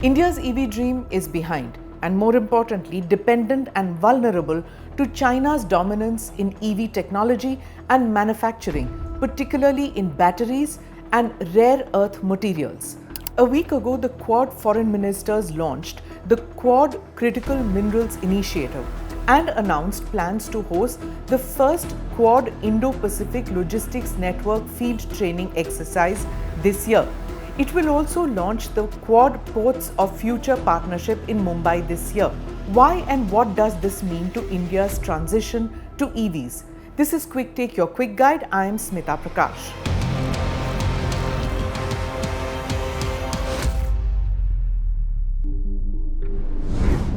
India's EV dream is behind and, more importantly, dependent and vulnerable to China's dominance in EV technology and manufacturing, particularly in batteries and rare earth materials. A week ago, the Quad foreign ministers launched the Quad Critical Minerals Initiative and announced plans to host the first Quad Indo-Pacific Logistics Network field training exercise this year. It will also launch the Quad Ports of Future partnership in Mumbai this year. Why and what does this mean to India's transition to EVs? This is Quick Take, your quick guide. I am Smita Prakash.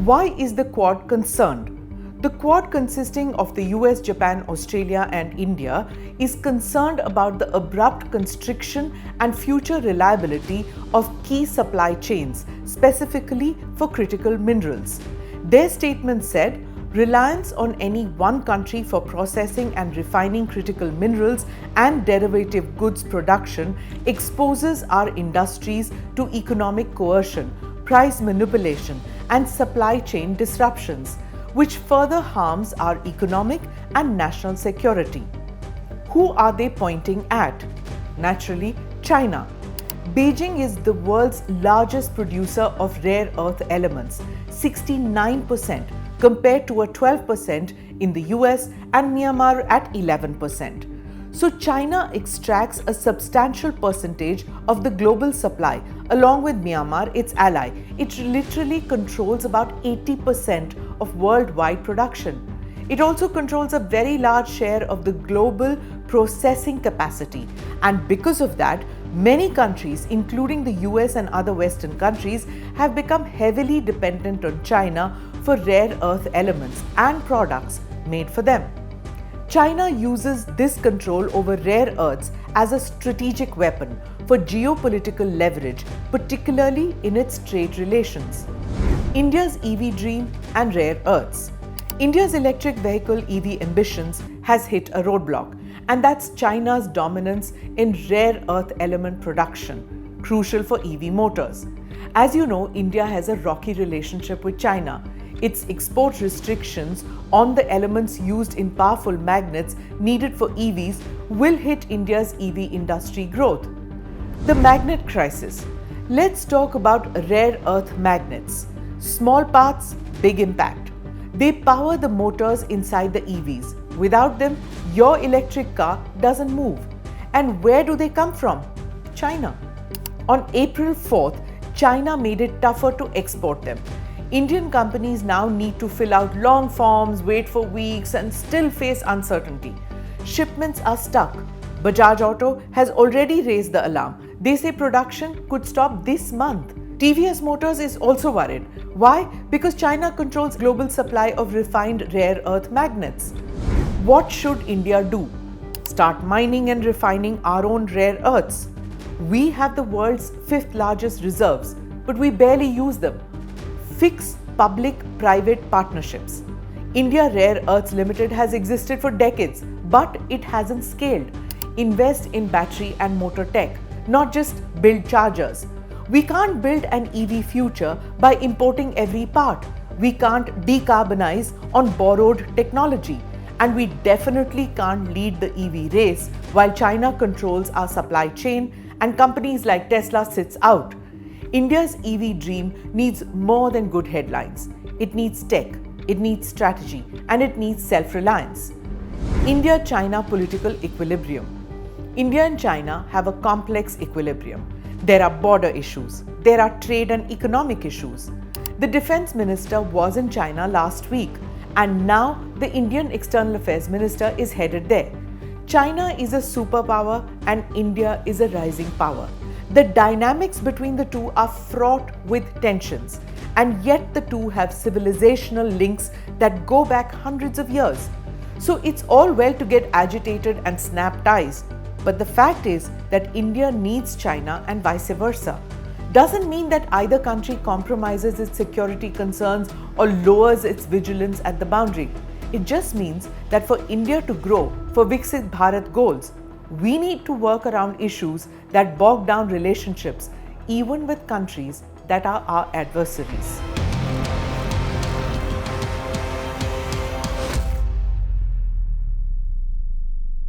Why is the Quad concerned? The Quad, consisting of the US, Japan, Australia and India, is concerned about the abrupt constriction and future reliability of key supply chains, specifically for critical minerals. Their statement said, reliance on any one country for processing and refining critical minerals and derivative goods production exposes our industries to economic coercion, price manipulation and supply chain disruptions, which further harms our economic and national security. Who are they pointing at? Naturally, China. Beijing is the world's largest producer of rare earth elements, 69%, compared to a 12% in the US and Myanmar at 11%. So China extracts a substantial percentage of the global supply, along with Myanmar, its ally. It literally controls about 80% of worldwide production. It also controls a very large share of the global processing capacity. And because of that, many countries, including the US and other Western countries, have become heavily dependent on China for rare earth elements and products made for them. China uses this control over rare earths as a strategic weapon for geopolitical leverage, particularly in its trade relations. India's EV dream and rare earths. India's electric vehicle EV ambitions has hit a roadblock, and that's China's dominance in rare earth element production, crucial for EV motors. As you know, India has a rocky relationship with China. Its export restrictions on the elements used in powerful magnets needed for EVs will hit India's EV industry growth. The magnet crisis. Let's talk about rare earth magnets. Small parts, big impact. They power the motors inside the EVs. Without them, your electric car doesn't move. And where do they come from? China. On April 4th, China made it tougher to export them. Indian companies now need to fill out long forms, wait for weeks, and still face uncertainty. Shipments are stuck. Bajaj Auto has already raised the alarm. They say production could stop this month. TVS Motors is also worried. Why? Because China controls global supply of refined rare earth magnets. What should India do? Start mining and refining our own rare earths. We have the world's 5th largest reserves, but we barely use them. Fix public-private partnerships. India Rare Earths Limited has existed for decades, but it hasn't scaled. Invest in battery and motor tech, not just build chargers. We can't build an EV future by importing every part. We can't decarbonize on borrowed technology. And we definitely can't lead the EV race while China controls our supply chain and companies like Tesla sits out. India's EV dream needs more than good headlines. It needs tech, it needs strategy, and it needs self-reliance. India-China political equilibrium. India and China have a complex equilibrium. There are border issues. There are trade and economic issues. The defense minister was in China last week, and now the Indian External Affairs Minister is headed there. China is a superpower and India is a rising power. The dynamics between the two are fraught with tensions, and yet the two have civilizational links that go back hundreds of years. So it's all well to get agitated and snap ties, but the fact is that India needs China and vice versa. Doesn't mean that either country compromises its security concerns or lowers its vigilance at the boundary. It just means that for India to grow, for Viksit Bharat goals, we need to work around issues that bog down relationships, even with countries that are our adversaries.